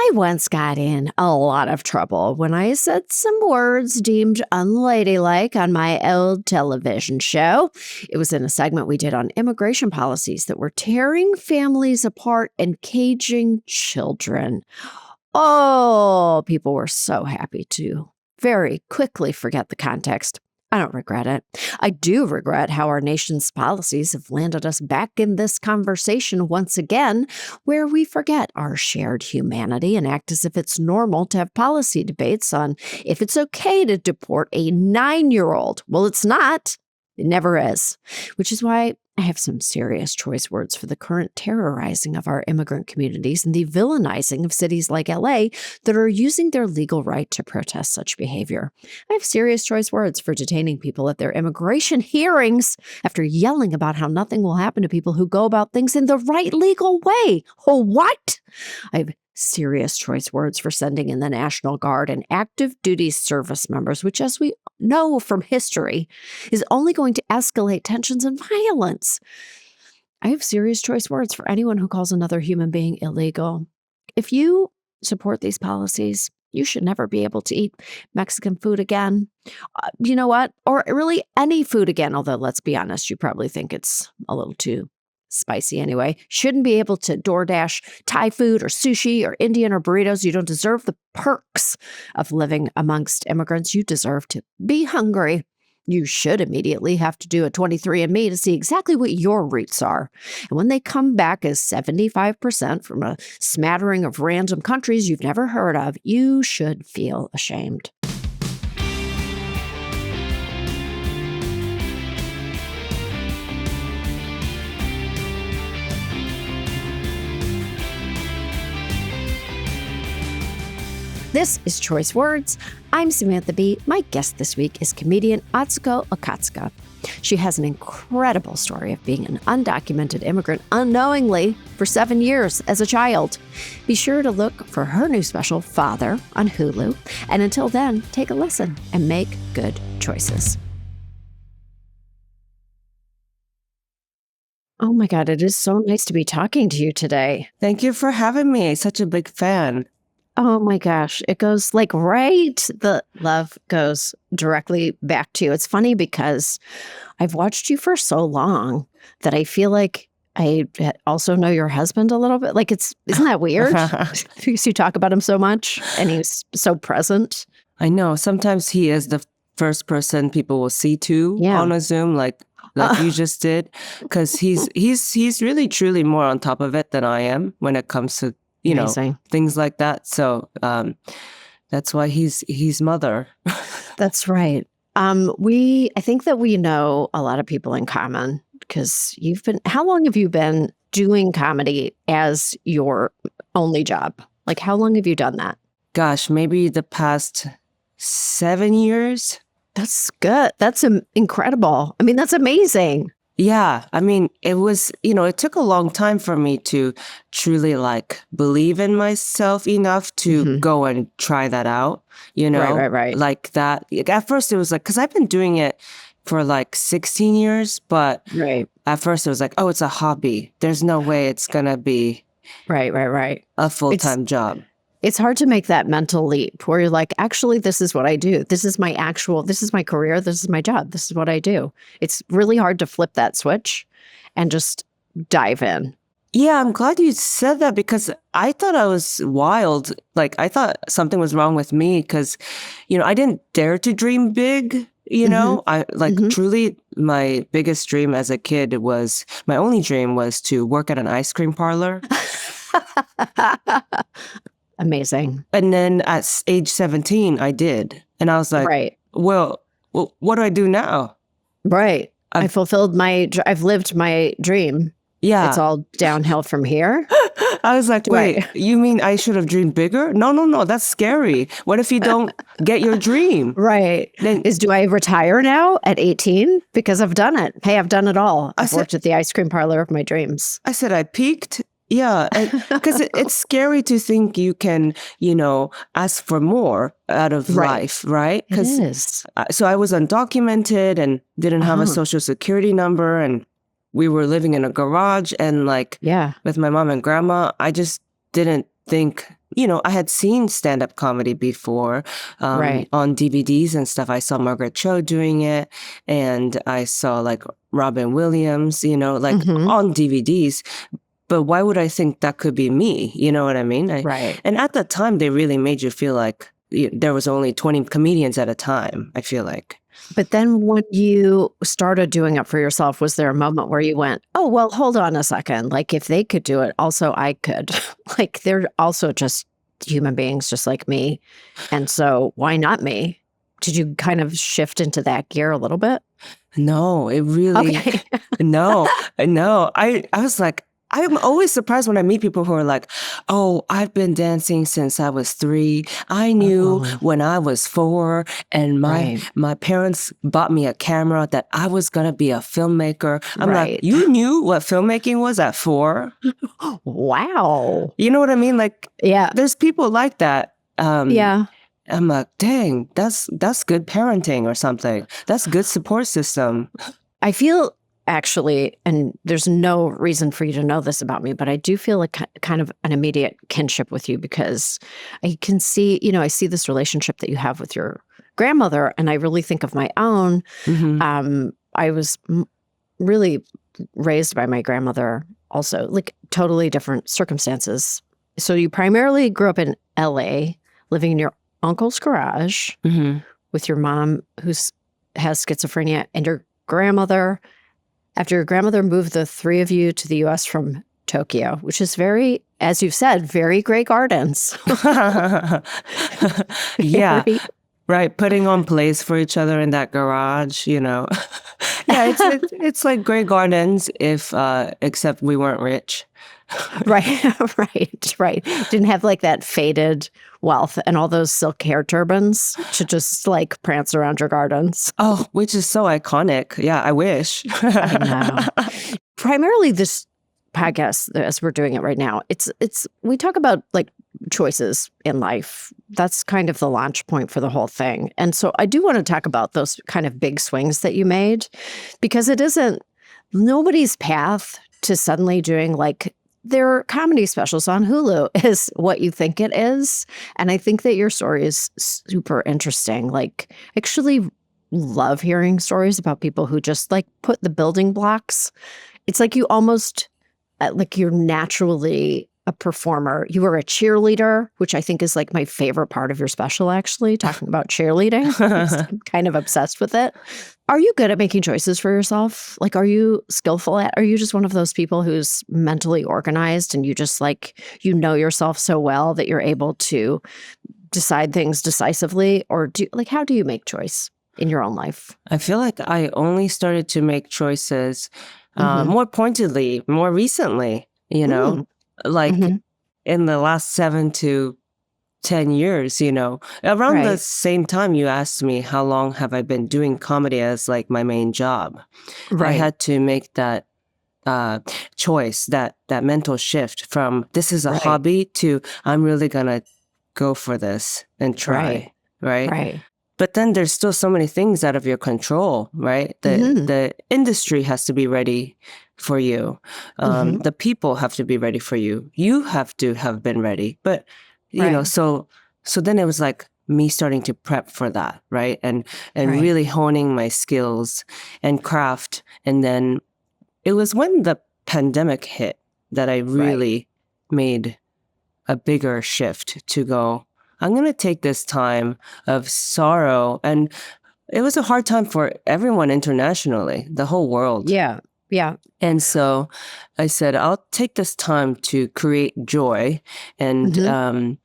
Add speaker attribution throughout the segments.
Speaker 1: I once got in a lot of trouble when I said some words deemed unladylike on my old television show. It was in a segment we did on immigration policies that were tearing families apart and caging children. Oh, people were so happy to very quickly forget the context. I don't regret it. I do regret how our nation's policies have landed us back in this conversation once again, where we forget our shared humanity and act as if it's normal to have policy debates on if it's okay to deport a 9-year-old. Well, it's not. It never is, which is why I have some serious choice words for the current terrorizing of our immigrant communities and the villainizing of cities like LA that are using their legal right to protest such behavior. I have serious choice words for detaining people at their immigration hearings after yelling about how nothing will happen to people who go about things in the right legal way. Oh, what? I have serious choice words for sending in the National Guard and active duty service members, which, as we know from history, is only going to escalate tensions and violence. I have serious choice words for anyone who calls another human being illegal. If you support these policies, you should never be able to eat Mexican food again. You know what? Or really any food again, although let's be honest, you probably think it's a little too spicy anyway. Shouldn't be able to DoorDash Thai food or sushi or Indian or burritos. You don't deserve the perks of living amongst immigrants. You deserve to be hungry. You should immediately have to do a 23andMe to see exactly what your roots are. And when they come back as 75% from a smattering of random countries you've never heard of, you should feel ashamed. This is Choice Words. I'm Samantha B. My guest this week is comedian Atsuko Okatsuka. She has an incredible story of being an undocumented immigrant unknowingly for 7 years as a child. Be sure to look for her new special, Father, on Hulu. And until then, take a listen and make good choices. Oh my God, it is so nice to be talking to you today.
Speaker 2: Thank you for having me. Such a big fan.
Speaker 1: Oh my gosh, it goes like right. The love goes directly back to you. It's funny because I've watched you for so long that I feel like I also know your husband a little bit. Like isn't that weird? Because you talk about him so much and he's so present.
Speaker 2: I know. Sometimes he is the first person people will see too on a Zoom, like you just did, because he's really truly more on top of it than I am when it comes to things like that. So that's why he's mother.
Speaker 1: That's right. I think that we know a lot of people in common because how long have you been doing comedy as your only job? Like, how long have you done that?
Speaker 2: Gosh, maybe the past 7 years.
Speaker 1: That's good. That's incredible. I mean, that's amazing.
Speaker 2: Yeah. I mean, it was, it took a long time for me to truly believe in myself enough to go and try that out,
Speaker 1: Right.
Speaker 2: Like that. At first it was because I've been doing it for 16 years, but at first it was oh, it's a hobby. There's no way it's going to be a full-time job.
Speaker 1: It's hard to make that mental leap where you're like, actually, this is what I do. This is my career. This is my job. This is what I do. It's really hard to flip that switch and just dive in.
Speaker 2: Yeah, I'm glad you said that because I thought I was wild. I thought something was wrong with me because, I didn't dare to dream big. I truly my biggest dream as a kid my only dream was to work at an ice cream parlor.
Speaker 1: Amazing.
Speaker 2: And then at age 17, I did. And I was like, well, what do I do now?
Speaker 1: Right. I've lived my dream.
Speaker 2: Yeah.
Speaker 1: It's all downhill from here.
Speaker 2: I was like, wait, you mean I should have dreamed bigger? No, that's scary. What if you don't get your dream?
Speaker 1: Right. Then do I retire now at 18? Because I've done it. Hey, I've done it all. I've worked at the ice cream parlor of my dreams.
Speaker 2: I said I peaked. Yeah, because it's scary to think you can, ask for more out of life, right?
Speaker 1: It is.
Speaker 2: So I was undocumented and didn't have a social security number, and we were living in a garage, and with my mom and grandma, I just didn't think I had seen stand-up comedy before
Speaker 1: Right.
Speaker 2: on DVDs and stuff. I saw Margaret Cho doing it, and I saw like Robin Williams, like on DVDs. But why would I think that could be me? You know what I mean?
Speaker 1: Right.
Speaker 2: And at that time, they really made you feel like there was only 20 comedians at a time, I feel like.
Speaker 1: But then when you started doing it for yourself, was there a moment where you went, oh, well, hold on a second. Like, if they could do it, also I could. Like, they're also just human beings just like me. And so why not me? Did you kind of shift into that gear a little bit?
Speaker 2: No, it really,
Speaker 1: Okay.
Speaker 2: no. I was like, I'm always surprised when I meet people who are like, oh, I've been dancing since I was 3. I knew when I was 4, and my parents bought me a camera that I was going to be a filmmaker. I'm like, you knew what filmmaking was at 4?
Speaker 1: Wow.
Speaker 2: You know what I mean? Like,
Speaker 1: Yeah.
Speaker 2: there's people like that.
Speaker 1: Yeah.
Speaker 2: I'm like, dang, that's good parenting or something. That's good support system.
Speaker 1: I feel actually, and there's no reason for you to know this about me, but I do feel like kind of an immediate kinship with you, because I can see, I see this relationship that you have with your grandmother, and I really think of my own. I was really raised by my grandmother also, like totally different circumstances. So you primarily grew up in LA, living in your uncle's garage with your mom who has schizophrenia, and your grandmother. After your grandmother moved the 3 of you to the U.S. from Tokyo, which is very, as you've said, very Grey Gardens.
Speaker 2: Yeah, right. Putting on plays for each other in that garage, Yeah, it's like Grey Gardens, except we weren't rich.
Speaker 1: Right. Didn't have like that faded wealth and all those silk hair turbans to just like prance around your gardens.
Speaker 2: Oh, which is so iconic. Yeah, I wish.
Speaker 1: I know. Primarily this podcast, as we're doing it right now, we talk about like choices in life. That's kind of the launch point for the whole thing. And so I do want to talk about those kind of big swings that you made, because it isn't nobody's path to suddenly doing like their comedy specials on Hulu is what you think it is. And I think that your story is super interesting. Like, actually love hearing stories about people who just like put the building blocks. It's like you almost, like you're naturally a performer. You were a cheerleader, which I think is like my favorite part of your special, actually, talking about cheerleading. I'm kind of obsessed with it. Are you good at making choices for yourself? Like, are you skillful at, are you just one of those people who's mentally organized and you just like, yourself so well that you're able to decide things decisively? Or how do you make choice in your own life?
Speaker 2: I feel like I only started to make choices more pointedly, more recently, like in the last 7 to 10 years, around the same time you asked me how long have I been doing comedy as like my main job. I had to make that choice, that mental shift from this is a hobby to I'm really gonna go for this and try. Right. But then there's still so many things out of your control, right? The industry has to be ready for you. The people have to be ready for you. You have to have been ready. But, so then it was like me starting to prep for that, right? And really honing my skills and craft. And then it was when the pandemic hit that I really made a bigger shift to go, I'm going to take this time of sorrow. And it was a hard time for everyone internationally, the whole world.
Speaker 1: Yeah.
Speaker 2: And so I said, I'll take this time to create joy and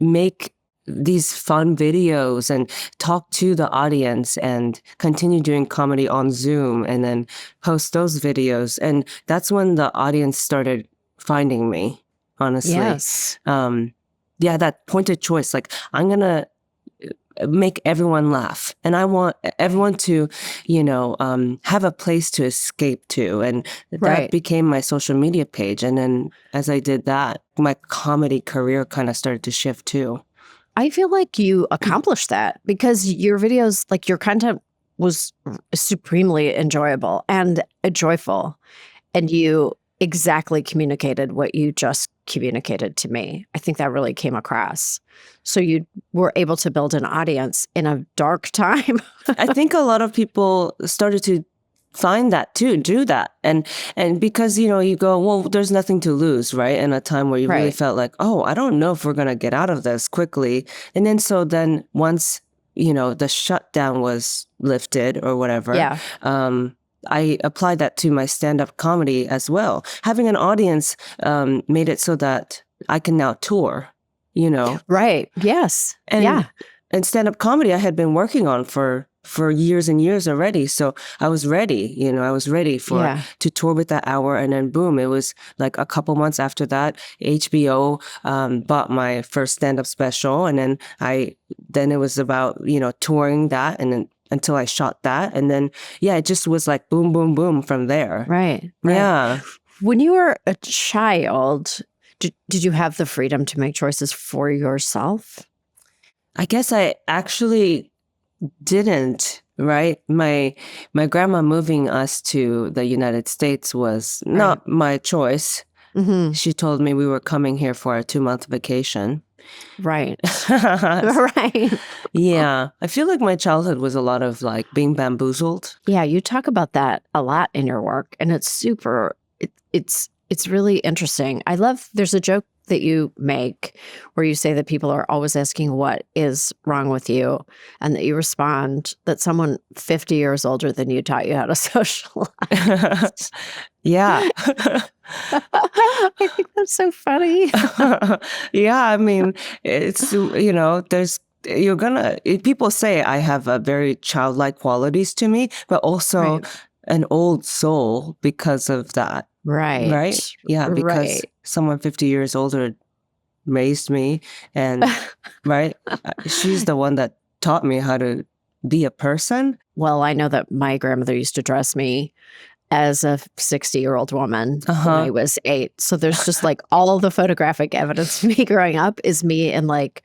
Speaker 2: make these fun videos and talk to the audience and continue doing comedy on Zoom and then post those videos. And that's when the audience started finding me, honestly.
Speaker 1: Yes.
Speaker 2: That pointed choice, like I'm going to make everyone laugh. And I want everyone to, have a place to escape to. And that became my social media page. And then as I did that, my comedy career kind of started to shift too.
Speaker 1: I feel like you accomplished that because your videos, like your content was supremely enjoyable and joyful. And you exactly communicated what you just communicated to me. I think that really came across. So you were able to build an audience in a dark time.
Speaker 2: I think a lot of people started to find that too, do that. And because, you go, well, there's nothing to lose, right? In a time where you really felt like, oh, I don't know if we're going to get out of this quickly. And then once, the shutdown was lifted or whatever, I applied that to my stand-up comedy as well. Having an audience made it so that I can now tour,
Speaker 1: Right. Yes.
Speaker 2: And stand-up comedy I had been working on for years and years already. So I was ready, I was ready to tour with that hour. And then boom, it was like a couple months after that, HBO bought my first stand-up special. And then it was about, touring that and then until I shot that. And then, it just was like boom, boom, boom from there.
Speaker 1: Right.
Speaker 2: Yeah.
Speaker 1: When you were a child, did you have the freedom to make choices for yourself?
Speaker 2: I guess I actually didn't, right? My grandma moving us to the United States was not my choice. Mm-hmm. She told me we were coming here for a 2-month vacation.
Speaker 1: Right. Right.
Speaker 2: Yeah. I feel like my childhood was a lot of like being bamboozled.
Speaker 1: Yeah, you talk about that a lot in your work, and it's it's really interesting. There's a joke that you make where you say that people are always asking what is wrong with you, and that you respond that someone 50 years older than you taught you how to socialize.
Speaker 2: Yeah.
Speaker 1: I think that's so funny.
Speaker 2: Yeah, I mean, it's, people say I have a very childlike qualities to me, but also an old soul because of that.
Speaker 1: Right.
Speaker 2: Right? Yeah, because someone 50 years older raised me and, right? She's the one that taught me how to be a person.
Speaker 1: Well, I know that my grandmother used to dress me as a 60-year-old woman when I was 8. So there's just like all the photographic evidence of me growing up is me in like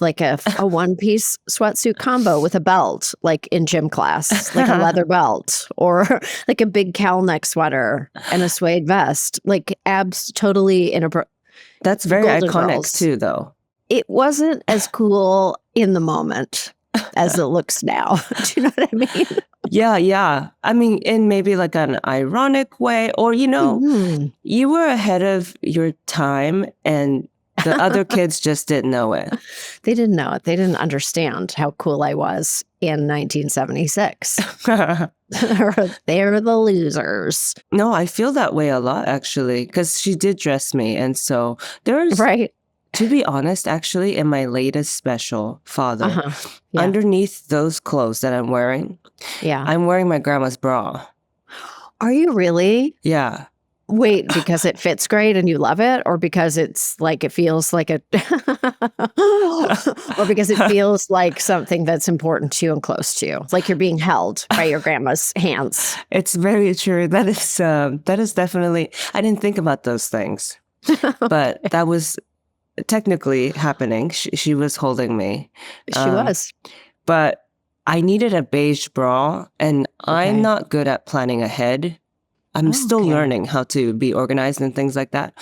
Speaker 1: a one-piece sweatsuit combo with a belt, like in gym class, like a leather belt, or like a big cowl neck sweater and a suede vest, like abs totally inappropriate.
Speaker 2: That's very iconic too, though.
Speaker 1: It wasn't as cool in the moment as it looks now. Do you know what I mean?
Speaker 2: Yeah. I mean, in maybe like an ironic way, or, you were ahead of your time and the other kids just didn't know it.
Speaker 1: They didn't know it. They didn't understand how cool I was in 1976. They're the losers.
Speaker 2: No, I feel that way a lot, actually, because she did dress me. And so there's, to be honest, actually, in my latest special, Father, underneath those clothes that I'm wearing, I'm wearing my grandma's bra.
Speaker 1: Are you really?
Speaker 2: Yeah.
Speaker 1: Wait, because it fits great and you love it, or because it's like it feels like or because it feels like something that's important to you and close to you, like you're being held by your grandma's hands.
Speaker 2: It's very true. That is definitely. I didn't think about those things, but that was technically happening. She was holding me.
Speaker 1: She was,
Speaker 2: but I needed a beige bra, and I'm not good at planning ahead. I'm still learning how to be organized and things like that.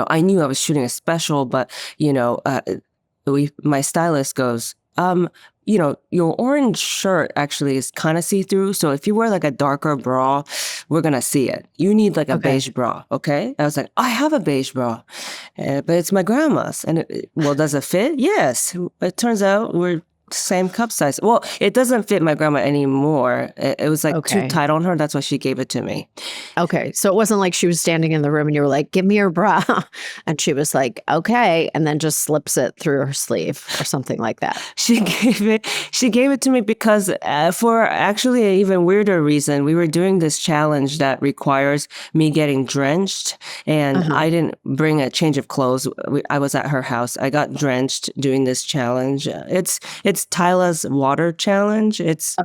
Speaker 2: I knew I was shooting a special, but, my stylist goes, your orange shirt actually is kind of see-through. So if you wear like a darker bra, we're going to see it. You need like a beige bra. Okay. I was like, I have a beige bra, but it's my grandma's. And does it fit? Yes. It turns out we're same cup size. Well, it doesn't fit my grandma anymore. It was like too tight on her. That's why she gave it to me. Okay.
Speaker 1: So it wasn't like she was standing in the room and you were like, give me your bra. And she was like, okay. And then just slips it through her sleeve or something like that.
Speaker 2: She gave it to me because for actually an even weirder reason, we were doing this challenge that requires me getting drenched, and I didn't bring a change of clothes. I was at her house. I got drenched doing this challenge. It's Tyla's water challenge. It's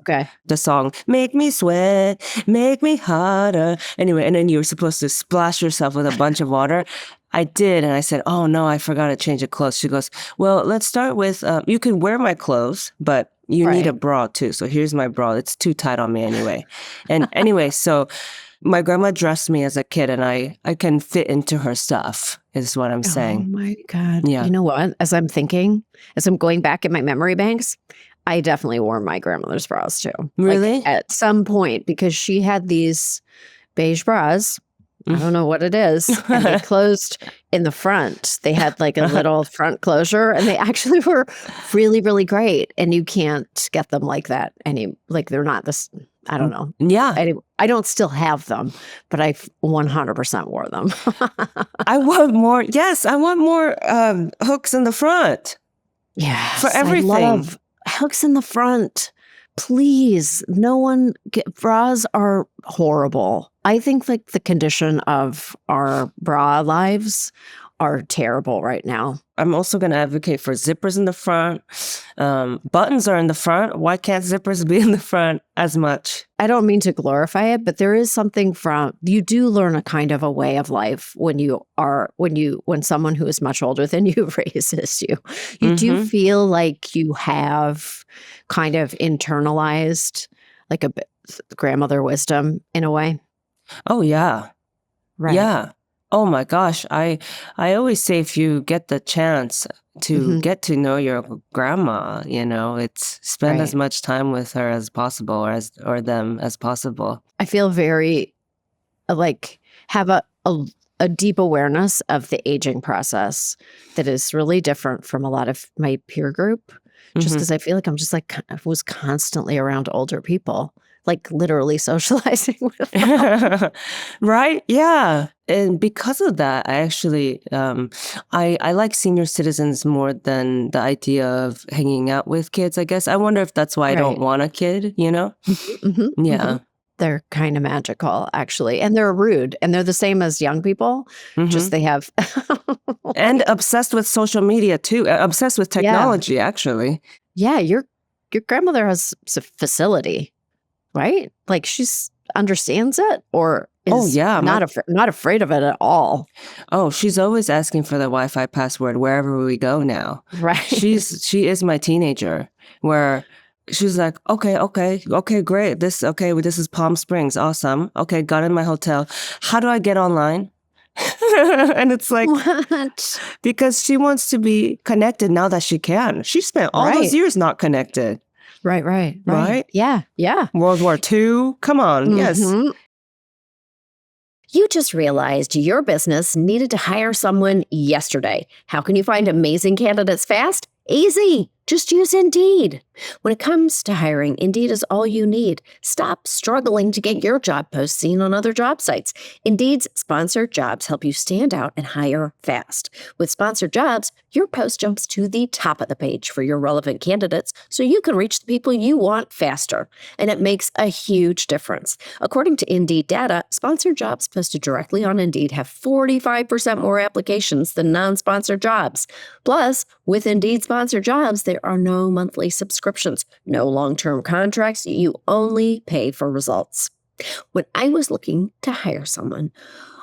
Speaker 2: the song, Make Me Sweat, Make Me Hotter. Anyway, and then you're supposed to splash yourself with a bunch of water. I did. And I said, oh no, I forgot to change of clothes. She goes, well, let's start with, you can wear my clothes, but you need a bra too. So here's my bra. It's too tight on me anyway. And anyway, so My grandma dressed me as a kid and I can fit into her stuff, is what I'm
Speaker 1: Oh
Speaker 2: saying.
Speaker 1: my God.
Speaker 2: Yeah.
Speaker 1: You know what? As I'm going back in my memory banks, I definitely wore my grandmother's bras too.
Speaker 2: Really?
Speaker 1: Like at some point, because she had these beige bras. I don't know what it is. And they closed in the front. They had like a little front closure and they actually were really, really great. And you can't get them like that like they're not this, I don't know.
Speaker 2: Yeah.
Speaker 1: I don't still have them, but I 100% wore them.
Speaker 2: I want more. Yes, I want more hooks in the front.
Speaker 1: Yes,
Speaker 2: for everything.
Speaker 1: I love hooks in the front. Please, bras are horrible. I think like the condition of our bra lives are terrible right now.
Speaker 2: I'm also going to advocate for zippers in the front. Buttons are in the front. Why can't zippers be in the front as much?
Speaker 1: I don't mean to glorify it, but there is something you do learn a kind of a way of life when someone who is much older than you raises you. You do feel like you have kind of internalized like a bit grandmother wisdom in a way.
Speaker 2: Oh, yeah.
Speaker 1: Right.
Speaker 2: Yeah. Oh my gosh. I always say if you get the chance to get to know your grandma, it's spend as much time with her as possible or them as possible.
Speaker 1: I feel very have a deep awareness of the aging process that is really different from a lot of my peer group, just because I feel like I was constantly around older people, like literally socializing with them.
Speaker 2: Right? Yeah. And because of that, I actually, I like senior citizens more than the idea of hanging out with kids, I guess. I wonder if that's why I don't want a kid, Yeah.
Speaker 1: They're kind of magical, actually. And they're rude. And they're the same as young people. Just they have...
Speaker 2: and obsessed with social media, too. Obsessed with technology, actually.
Speaker 1: Yeah, your grandmother has a facility, right? Like she's understands it or is not afraid of it at all.
Speaker 2: Oh, she's always asking for the Wi-Fi password wherever we go now.
Speaker 1: Right.
Speaker 2: She is my teenager where she's like, okay, great. This is Palm Springs. Awesome. Okay, got in my hotel. How do I get online? And it's like,
Speaker 1: what?
Speaker 2: Because she wants to be connected now that she can. She spent all those years not connected.
Speaker 1: Right. Yeah.
Speaker 2: World War II. Come on. Yes.
Speaker 1: You just realized your business needed to hire someone yesterday. How can you find amazing candidates fast? Easy. Just use Indeed. When it comes to hiring, Indeed is all you need. Stop struggling to get your job post seen on other job sites. Indeed's sponsored jobs help you stand out and hire fast. With sponsored jobs, your post jumps to the top of the page for your relevant candidates so you can reach the people you want faster. And it makes a huge difference. According to Indeed data, sponsored jobs posted directly on Indeed have 45% more applications than non-sponsored jobs. Plus, with Indeed sponsored jobs, there are no monthly subscriptions, no long-term contracts. You only pay for results. When I was looking to hire someone,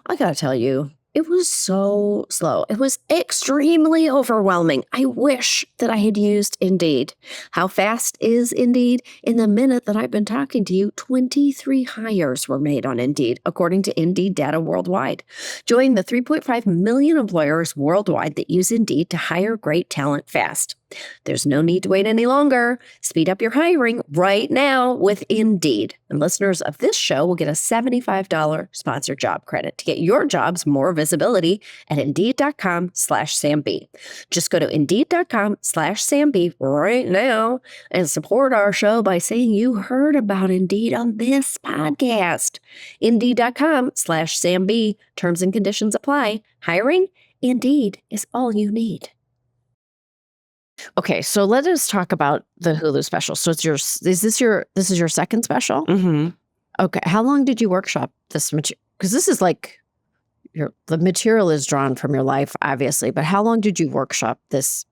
Speaker 1: I gotta tell you, it was so slow. It was extremely overwhelming. I wish that I had used Indeed. How fast is Indeed? In the minute that I've been talking to you, 23 hires were made on Indeed, according to Indeed data worldwide. Join the 3.5 million employers worldwide that use Indeed to hire great talent fast. There's no need to wait any longer. Speed up your hiring right now with Indeed. And listeners of this show will get a $75 sponsored job credit to get your jobs more visibility at Indeed.com/SamB. Just go to Indeed.com/SamB right now and support our show by saying you heard about Indeed on this podcast. Indeed.com/SamB. Terms and conditions apply. Hiring? Indeed is all you need. Okay, so let us talk about the Hulu special. So this is your second special?
Speaker 2: Mm-hmm.
Speaker 1: Okay, how long did you workshop this material? Because this is like the material is drawn from your life, obviously. But how long did you workshop this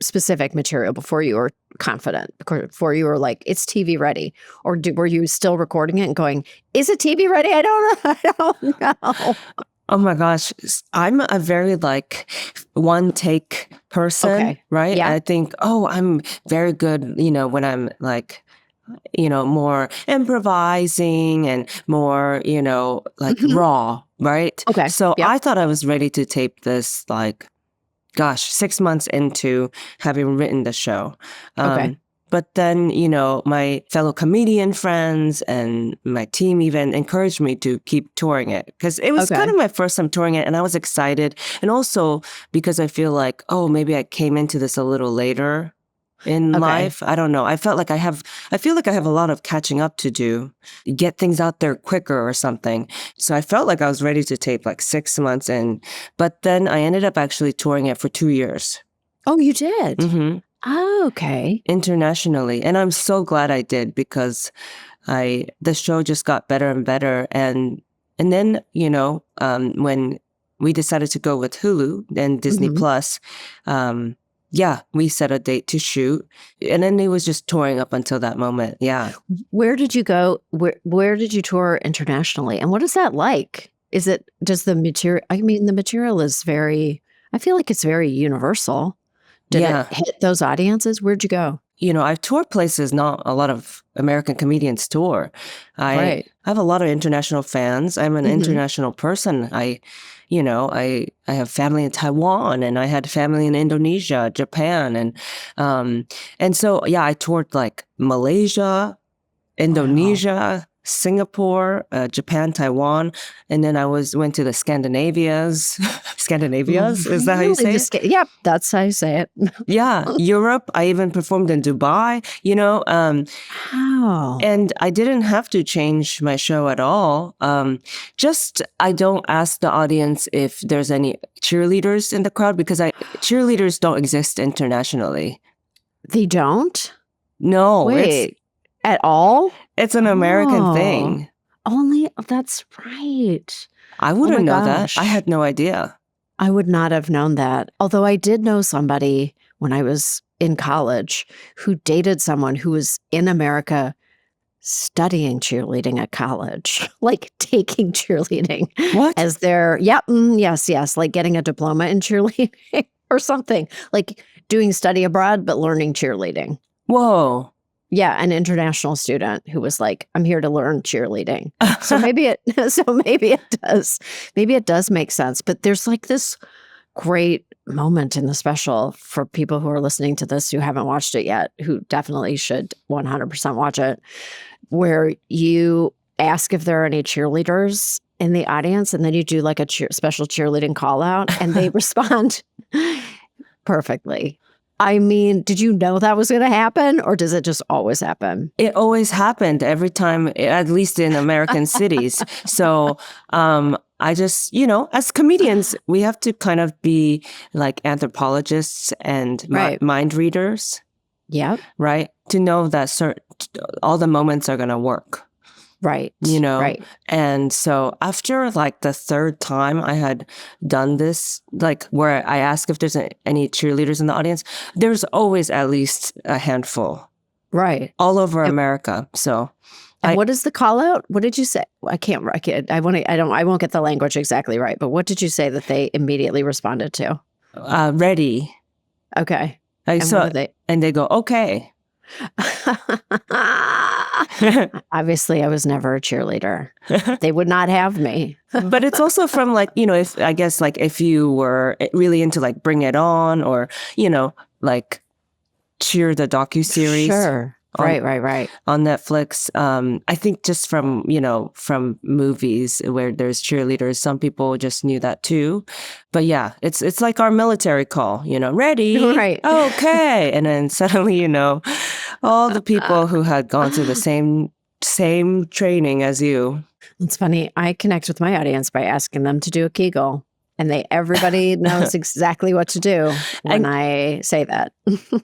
Speaker 1: specific material before you were confident? Before you were like, it's TV ready, or were you still recording it and going, is it TV ready? I don't know.
Speaker 2: Oh my gosh. I'm a very one take person, right?
Speaker 1: Yeah.
Speaker 2: I think, I'm very good, when I'm more improvising and more, like
Speaker 1: Mhm.
Speaker 2: raw, right?
Speaker 1: Okay.
Speaker 2: So
Speaker 1: Yep.
Speaker 2: I thought I was ready to tape this, like, gosh, 6 months into having written the show.
Speaker 1: Okay.
Speaker 2: But then, my fellow comedian friends and my team even encouraged me to keep touring it because it was kind
Speaker 1: Okay.
Speaker 2: of my first time touring it and I was excited. And also because I feel like, oh, maybe I came into this a little later in
Speaker 1: Okay.
Speaker 2: life. I don't know. I feel like I have a lot of catching up to do, get things out there quicker or something. So I felt like I was ready to tape like 6 months in, but then I ended up actually touring it for 2 years.
Speaker 1: Oh, you did?
Speaker 2: Mm-hmm.
Speaker 1: Oh, okay.
Speaker 2: Internationally. And I'm so glad I did because the show just got better and better. And then, when we decided to go with Hulu and Disney
Speaker 1: Mhm.
Speaker 2: Plus, yeah, we set a date to shoot. And then it was just touring up until that moment. Yeah.
Speaker 1: Where did you go? Where did you tour internationally? And what is that like? Does the material, I mean, the material is I feel like it's very universal. Did it
Speaker 2: Yeah.
Speaker 1: hit those audiences? Where'd you go?
Speaker 2: I've toured places not a lot of American comedians tour. I
Speaker 1: Right.
Speaker 2: have a lot of international fans. I'm an
Speaker 1: Mhm.
Speaker 2: international person. I have family in Taiwan and I had family in Indonesia, Japan, and so yeah, I toured like Malaysia,
Speaker 1: Wow.
Speaker 2: Indonesia, Singapore, Japan, Taiwan, and then I went to the Scandinavias. Scandinavias, is that how you
Speaker 1: Really?
Speaker 2: say it?
Speaker 1: Yep, that's how you say it.
Speaker 2: Yeah, Europe. I even performed in Dubai,
Speaker 1: Wow.
Speaker 2: and I didn't have to change my show at all. Just I don't ask the audience if there's any cheerleaders in the crowd because cheerleaders don't exist internationally.
Speaker 1: They don't?
Speaker 2: No,
Speaker 1: Wait, at all?
Speaker 2: it's an American
Speaker 1: Oh,
Speaker 2: thing.
Speaker 1: that's right.
Speaker 2: I
Speaker 1: Oh my
Speaker 2: wouldn't know that. I
Speaker 1: gosh.
Speaker 2: had no idea.
Speaker 1: I would not have known that. Although I did know somebody when I was in college who dated someone who was in America studying cheerleading at college, like taking cheerleading
Speaker 2: What?
Speaker 1: as their, yep, yes, yes, like getting a diploma in cheerleading or something, like doing study abroad, but learning cheerleading.
Speaker 2: Whoa.
Speaker 1: Yeah, an international student who was like, "I'm here to learn cheerleading." So maybe it so maybe it does make sense, but there's like this great moment in the special for people who are listening to this who haven't watched it yet, who definitely should 100% watch it, where you ask if there are any cheerleaders in the audience, and then you do like a special cheerleading call out, and they respond perfectly. I mean, did you know that was gonna happen, or does it just always happen?
Speaker 2: It always happened every time, at least in American cities. So I just, as comedians, we have to kind of be like anthropologists and
Speaker 1: Right.
Speaker 2: mind readers,
Speaker 1: Yep.
Speaker 2: right? To know that all the moments are going to work.
Speaker 1: Right. Right.
Speaker 2: And so after like the third time I had done this, like where I ask if there's any cheerleaders in the audience, there's always at least a handful
Speaker 1: Right.
Speaker 2: all over
Speaker 1: And
Speaker 2: America. So
Speaker 1: what is the call out? What did you say? I won't get the language exactly right, but what did you say that they immediately responded to?
Speaker 2: ready.
Speaker 1: Okay.
Speaker 2: Like,
Speaker 1: And what
Speaker 2: so,
Speaker 1: are they?
Speaker 2: and they go, okay.
Speaker 1: Obviously, I was never a cheerleader. They would not have me.
Speaker 2: But it's also from like, if I guess like if you were really into like Bring It On or, like Cheer the docuseries.
Speaker 1: Sure. Right.
Speaker 2: On Netflix. I think just from movies where there's cheerleaders, some people just knew that too. But yeah, it's like our military call, ready,
Speaker 1: Right.
Speaker 2: okay, and then suddenly all the people who had gone through the same training as you.
Speaker 1: It's funny. I connect with my audience by asking them to do a Kegel, and everybody knows exactly what to do when
Speaker 2: And
Speaker 1: I say that.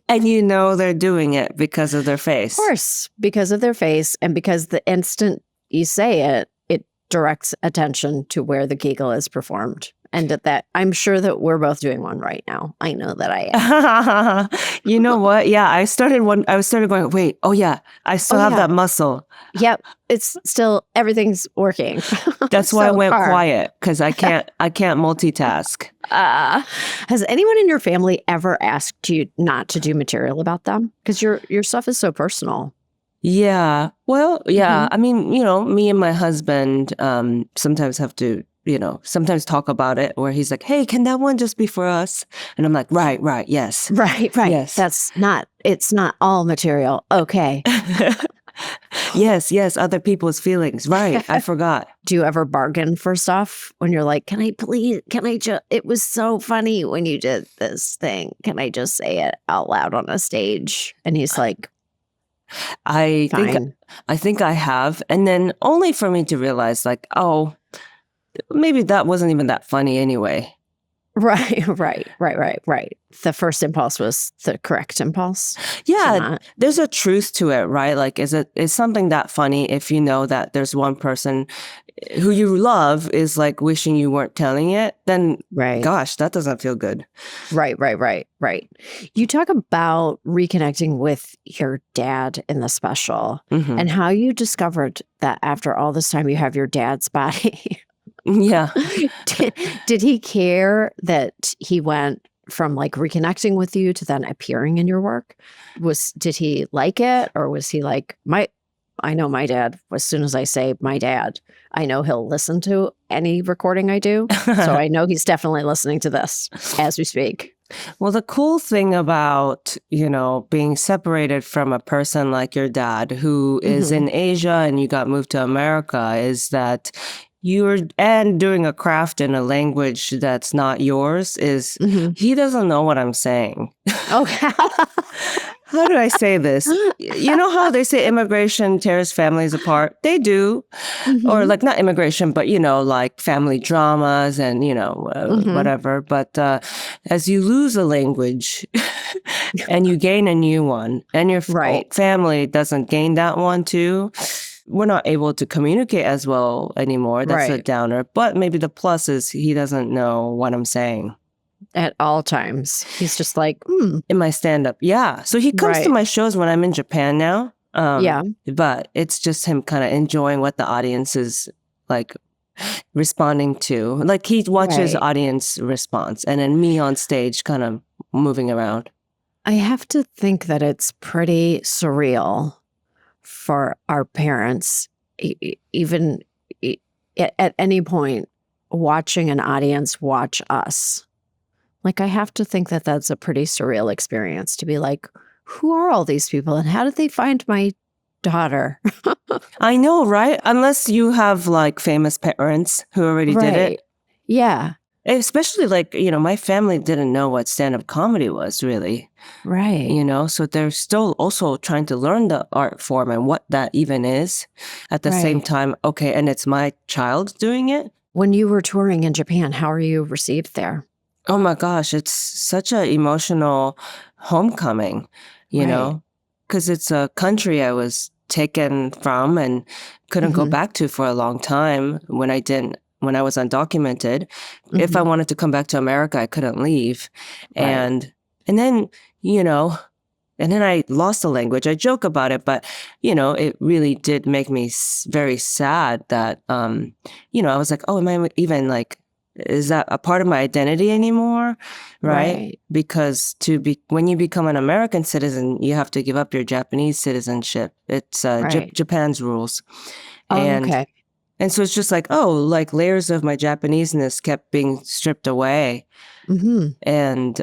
Speaker 2: and they're doing it because of their face.
Speaker 1: Of course, because of their face and because the instant you say it, it directs attention to where the Kegel is performed. And that I'm sure that we're both doing one right now. I know that I am.
Speaker 2: You know what? Yeah, I started going, wait, oh yeah, I still have that muscle.
Speaker 1: Yep. It's still, everything's working.
Speaker 2: That's why I
Speaker 1: so
Speaker 2: went
Speaker 1: far.
Speaker 2: quiet, because I can't multitask.
Speaker 1: Has anyone in your family ever asked you not to do material about them? Because your stuff is so personal.
Speaker 2: Yeah. Well, yeah.
Speaker 1: Hmm.
Speaker 2: I mean, me and my husband sometimes have to, sometimes talk about it where he's like, hey, can that one just be for us? And I'm like, right. Yes.
Speaker 1: Right, right.
Speaker 2: Yes.
Speaker 1: It's not all material. Okay.
Speaker 2: Yes. Other people's feelings. Right. I forgot.
Speaker 1: Do you ever bargain for stuff when you're like, it was so funny when you did this thing. Can I just say it out loud on a stage? And he's like,
Speaker 2: I think
Speaker 1: fine.
Speaker 2: I think I have. And then only for me to realize like, oh, maybe that wasn't even that funny anyway.
Speaker 1: Right. The first impulse was the correct impulse.
Speaker 2: Yeah, there's a truth to it, right? Like, is something that funny if you know that there's one person who you love is like wishing you weren't telling it? Then,
Speaker 1: Right.
Speaker 2: gosh, that doesn't feel good.
Speaker 1: Right. You talk about reconnecting with your dad in the special
Speaker 2: Mhm.
Speaker 1: and how you discovered that after all this time you have your dad's body.
Speaker 2: Yeah.
Speaker 1: Did he care that he went from like reconnecting with you to then appearing in your work? Did he like it, or was he like, I know my dad, as soon as I say my dad, I know he'll listen to any recording I do. So I know he's definitely listening to this as we speak.
Speaker 2: Well, the cool thing about, being separated from a person like your dad who is
Speaker 1: Mhm.
Speaker 2: in Asia and you got moved to America is that and doing a craft in a language that's not yours is
Speaker 1: Mhm.
Speaker 2: he doesn't know what I'm saying.
Speaker 1: Okay.
Speaker 2: How do I say this? You know how they say immigration tears families apart? They do. Or
Speaker 1: Mhm.
Speaker 2: like not immigration, but like family dramas and
Speaker 1: Mhm.
Speaker 2: whatever. But as you lose a language and you gain a new one, and your
Speaker 1: Right.
Speaker 2: family doesn't gain that one too, we're not able to communicate as well anymore. That's a
Speaker 1: Right.
Speaker 2: downer. But maybe the plus is he doesn't know what I'm saying.
Speaker 1: At all times. He's just like,
Speaker 2: In my stand-up, yeah. So he comes to
Speaker 1: right.
Speaker 2: my shows when I'm in Japan now.
Speaker 1: Yeah.
Speaker 2: But it's just him kind of enjoying what the audience is like responding to. Like he watches
Speaker 1: Right.
Speaker 2: audience response and then me on stage kind of moving around.
Speaker 1: I have to think that it's pretty surreal for our parents, even at any point, watching an audience watch us. Like, I have to think that that's a pretty surreal experience to be like, who are all these people and how did they find my daughter?
Speaker 2: I know, right? Unless you have like famous parents who already did
Speaker 1: Right.
Speaker 2: it.
Speaker 1: Yeah.
Speaker 2: Especially like, my family didn't know what stand-up comedy was really.
Speaker 1: Right.
Speaker 2: So they're still also trying to learn the art form and what that even is at the same
Speaker 1: Right.
Speaker 2: time. Okay, and it's my child doing it.
Speaker 1: When you were touring in Japan, how are you received there?
Speaker 2: Oh my gosh, it's such an emotional homecoming,
Speaker 1: Right.
Speaker 2: because it's a country I was taken from and couldn't go
Speaker 1: Hmm.
Speaker 2: back to for a long time when I was undocumented. If I
Speaker 1: Hmm.
Speaker 2: wanted to come back to America, I couldn't leave.
Speaker 1: Right.
Speaker 2: And then, and then I lost the language. I joke about it, but, it really did make me very sad that, I was like, oh, am I even like, is that a part of my identity anymore? Right?
Speaker 1: Right.
Speaker 2: Because when you become an American citizen, you have to give up your Japanese citizenship. It's
Speaker 1: Right.
Speaker 2: Japan's rules.
Speaker 1: Oh,
Speaker 2: And
Speaker 1: okay.
Speaker 2: and so it's just like, oh, like layers of my Japaneseness kept being stripped away.
Speaker 1: Hmm.
Speaker 2: And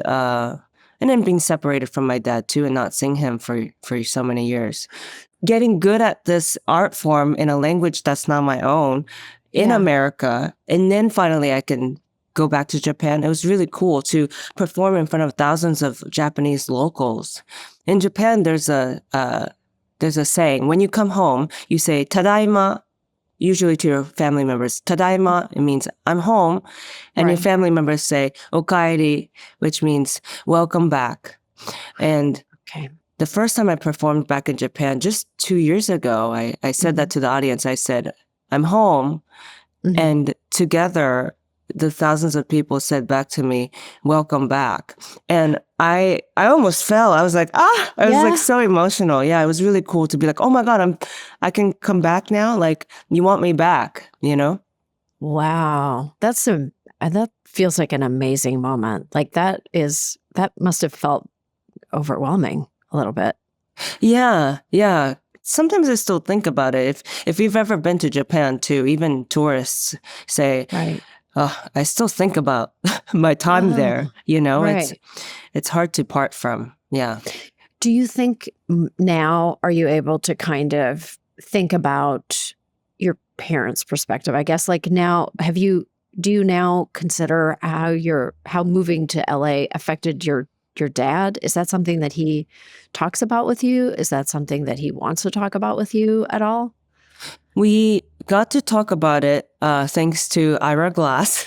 Speaker 2: then being separated from my dad too and not seeing him for so many years. Getting good at this art form in a language that's not my own in
Speaker 1: Yeah.
Speaker 2: America. And then finally I can go back to Japan. It was really cool to perform in front of thousands of Japanese locals. In Japan, there's a saying, when you come home, you say, Tadaima, usually to your family members. Tadaima, it means I'm home. And your
Speaker 1: Right.
Speaker 2: family members say, Okaeri, which means welcome back. And
Speaker 1: Okay.
Speaker 2: the first time I performed back in Japan, just 2 years ago, I said that to the audience. I said, I'm home.
Speaker 1: Mhm.
Speaker 2: And together, the thousands of people said back to me, welcome back. And I almost fell. I was like, I was
Speaker 1: Yeah.
Speaker 2: like so emotional. Yeah, it was really cool to be like, oh my God, I can come back now. Like, you want me back,
Speaker 1: Wow. That feels like an amazing moment. Like that must have felt overwhelming a little bit.
Speaker 2: Yeah. sometimes I still think about it. If you've ever been to Japan too, even tourists say,
Speaker 1: Right.
Speaker 2: oh, I still think about my time there.
Speaker 1: Oh,
Speaker 2: You know,
Speaker 1: right.
Speaker 2: it's hard to part from. Yeah.
Speaker 1: Do you think now are you able to kind of think about your parents' perspective? I guess like now do you now consider how moving to LA affected your dad? Is that something that he talks about with you? Is that something that he wants to talk about with you at all?
Speaker 2: We got to talk about it thanks to Ira Glass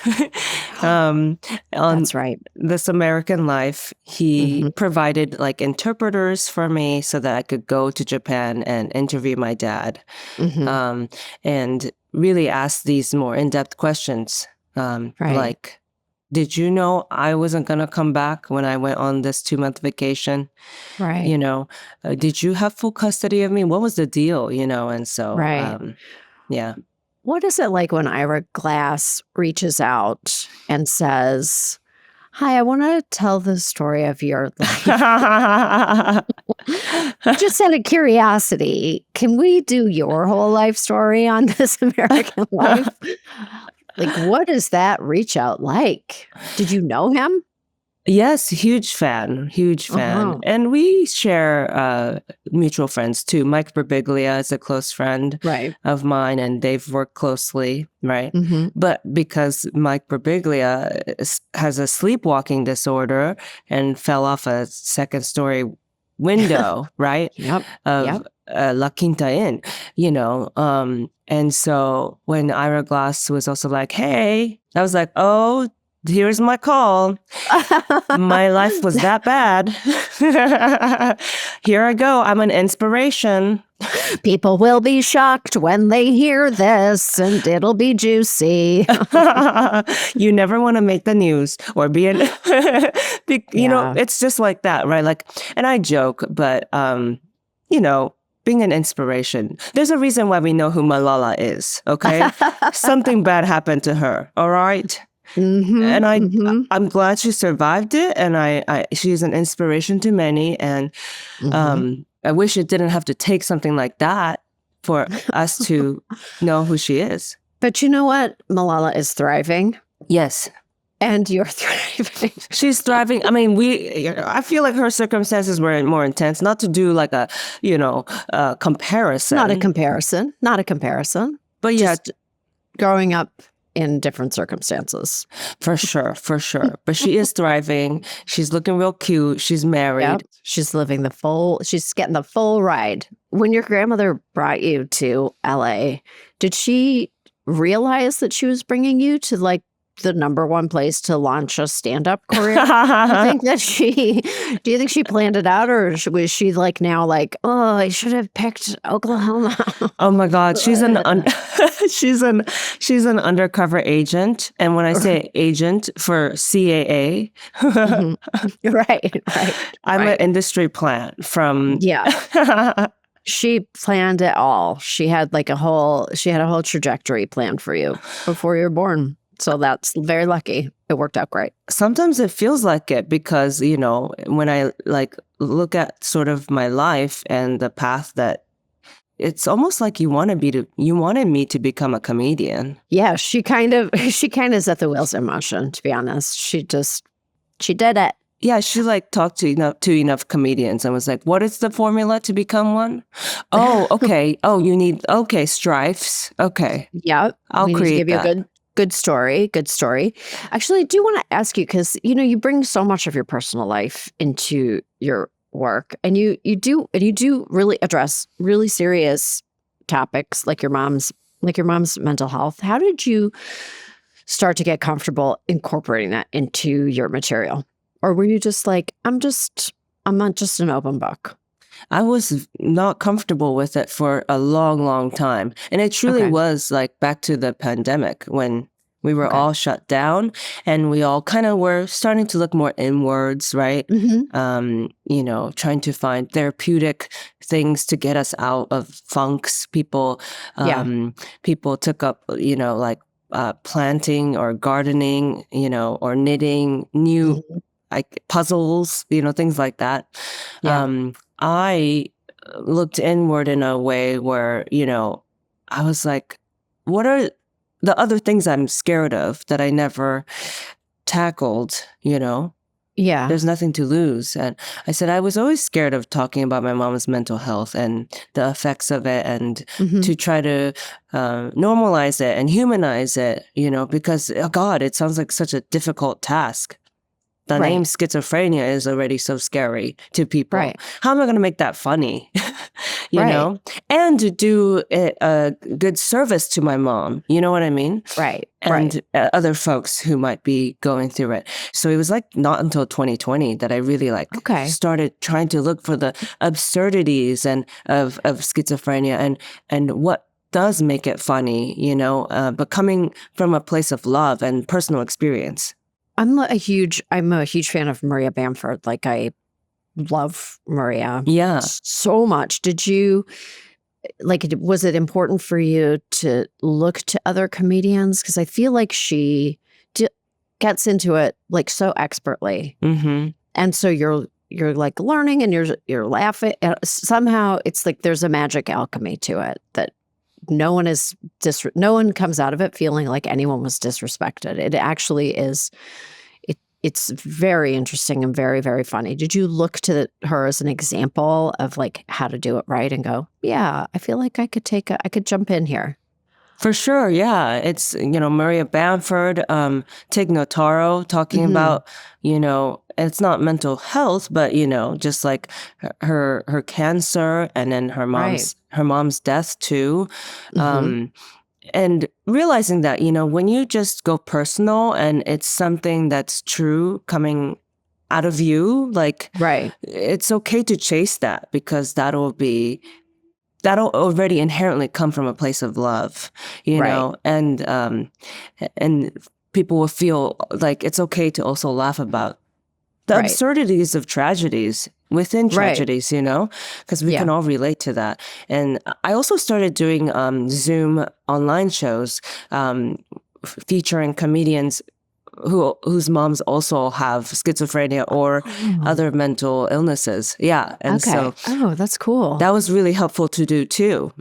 Speaker 2: on
Speaker 1: That's right.
Speaker 2: This American Life. He
Speaker 1: Hmm.
Speaker 2: provided like interpreters for me so that I could go to Japan and interview my dad,
Speaker 1: Hmm.
Speaker 2: um, and really ask these more in-depth questions,
Speaker 1: Right.
Speaker 2: like, did you know I wasn't going to come back when I went on this 2-month vacation?
Speaker 1: Right.
Speaker 2: You know, did you have full custody of me? What was the deal? You know, and so,
Speaker 1: Right.
Speaker 2: yeah.
Speaker 1: What is it like when Ira Glass reaches out and says, "Hi, I want to tell the story of your life. Just out of curiosity, can we do your whole life story on This American Life?" Like, what is that reach out like? Did you know him?
Speaker 2: Yes, huge fan, huge fan.
Speaker 1: Uh-huh.
Speaker 2: And we share mutual friends too. Mike Birbiglia is a close friend
Speaker 1: Right.
Speaker 2: of mine, and they've worked closely, right?
Speaker 1: Hmm.
Speaker 2: But because Mike Birbiglia has a sleepwalking disorder and fell off a second story window, right,
Speaker 1: Yep.
Speaker 2: of
Speaker 1: Yep.
Speaker 2: La Quinta Inn, you know. And so when Ira Glass was also like, hey, I was like, oh, here's my call. My life was that bad. Here I go. I'm an inspiration.
Speaker 1: People will be shocked when they hear this, and it'll be juicy.
Speaker 2: You never want to make the news or be in, you know,
Speaker 1: Yeah.
Speaker 2: it's just like that, right? Like, and I joke, but, you know, being an inspiration. There's a reason why we know who Malala is, okay? Something bad happened to her, all right?
Speaker 1: Hmm.
Speaker 2: And
Speaker 1: Hmm.
Speaker 2: I'm glad she survived it, and she's an inspiration to many, and
Speaker 1: Hmm.
Speaker 2: I wish it didn't have to take something like that for us to know who she is.
Speaker 1: But you know what? Malala is thriving,
Speaker 2: Yes,
Speaker 1: and you're thriving.
Speaker 2: she's thriving. I mean, I feel like her circumstances were more intense. Not to do like a, you know, comparison.
Speaker 1: Not a comparison. Not a comparison.
Speaker 2: But yeah,
Speaker 1: Just growing up in different circumstances.
Speaker 2: for sure, for sure. But she is thriving. She's looking real cute. She's married.
Speaker 1: Yep. She's getting the full ride. When your grandmother brought you to LA, did she realize that she was bringing you to like the number one place to launch a stand-up career? Do you think she planned it out, or was she like now like, oh, I should have picked Oklahoma?
Speaker 2: Oh my God, she's an undercover agent, and when I say agent for CAA,
Speaker 1: Mhm. Right,
Speaker 2: I'm an
Speaker 1: right.
Speaker 2: industry plant from.
Speaker 1: Yeah. She planned it all. She had a whole trajectory planned for you before you were born. So that's very lucky. It worked out great.
Speaker 2: Sometimes it feels like it because, you know, when I like look at sort of my life and the path that it's almost like you wanted me to become a comedian.
Speaker 1: Yeah, she kind of set the wheels in motion, to be honest. She did it.
Speaker 2: Yeah, she like talked to enough comedians and was like, "What is the formula to become one?" Oh, okay. Oh, okay, strifes. Okay,
Speaker 1: Yeah,
Speaker 2: I'll
Speaker 1: we need to
Speaker 2: create
Speaker 1: give you a
Speaker 2: that.
Speaker 1: good story. Good story. Actually, I do want to ask you because you bring so much of your personal life into your work, and you do really address really serious topics like your mom's mental health. How did you start to get comfortable incorporating that into your material, or were you just like, I'm not just an open book?
Speaker 2: I was not comfortable with it for a long, long time. And it truly
Speaker 1: Okay.
Speaker 2: was like back to the pandemic when we were
Speaker 1: Okay.
Speaker 2: all shut down and we all kind of were starting to look more inwards, right?
Speaker 1: Hmm.
Speaker 2: You know, trying to find therapeutic things to get us out of funks.
Speaker 1: Yeah.
Speaker 2: People took up, you know, like planting or gardening, you know, or knitting new
Speaker 1: Mhm.
Speaker 2: like puzzles, you know, things like that.
Speaker 1: Yeah.
Speaker 2: I looked inward in a way where, I was like, what are the other things I'm scared of that I never tackled,
Speaker 1: Yeah.
Speaker 2: There's nothing to lose. And I said, I was always scared of talking about my mom's mental health and the effects of it, and to try to normalize it and humanize it, because, oh God, it sounds like such a difficult task. The name schizophrenia is already so scary to people.
Speaker 1: Right.
Speaker 2: How am I going to make that funny? you know? And to do a good service to my mom. You know what I mean?
Speaker 1: Right.
Speaker 2: And other folks who might be going through it. So it was like not until 2020 that I really started trying to look for the absurdities of schizophrenia and what does make it funny, but coming from a place of love and personal experience.
Speaker 1: I'm a huge fan of Maria Bamford. Like, I love Maria.
Speaker 2: Yeah.
Speaker 1: So much. Did you, was it important for you to look to other comedians? Because I feel like she gets into it like so expertly. And so you're like learning and you're laughing. Somehow it's like there's a magic alchemy to it that no one comes out of it feeling like anyone was disrespected. It actually is. It's very interesting and very, very funny. Did you look to her as an example of like how to do it right and go, yeah, I feel like I could jump in here?
Speaker 2: For sure, yeah. It's, Maria Bamford, Tig Notaro talking about, it's not mental health, but, just like her cancer and then her mom's death too. And realizing that, when you just go personal and it's something that's true coming out of you, it's okay to chase that, because that'll already inherently come from a place of love, know, and people will feel like it's okay to also laugh about the absurdities of tragedies within tragedies, because we can all relate to that. And I also started doing Zoom online shows featuring comedians whose moms also have schizophrenia or other mental illnesses. Yeah. And so
Speaker 1: that's cool.
Speaker 2: That was really helpful to do too,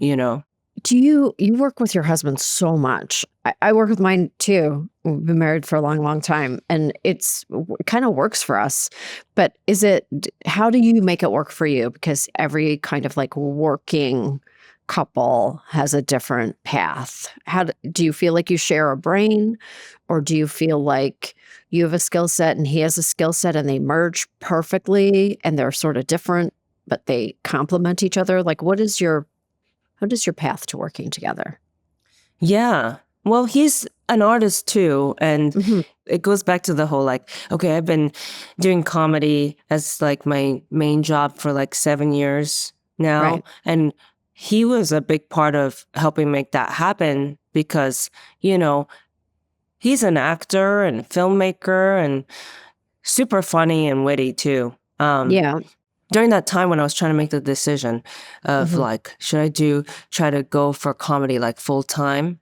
Speaker 1: Do you work with your husband so much? I work with mine too. We've been married for a long, long time, and it kind of works for us. But how do you make it work for you? Because every kind of like working couple has a different path. Do you feel like you share a brain, or do you feel like you have a skill set and he has a skill set and they merge perfectly and they're sort of different, but they complement each other? Like, how does your path to working together?
Speaker 2: Yeah. Well, he's an artist too. And it goes back to the whole okay, I've been doing comedy as my main job for 7 years now. Right. And he was a big part of helping make that happen because, he's an actor and filmmaker and super funny and witty too. During that time when I was trying to make the decision of should I try to go for comedy full time?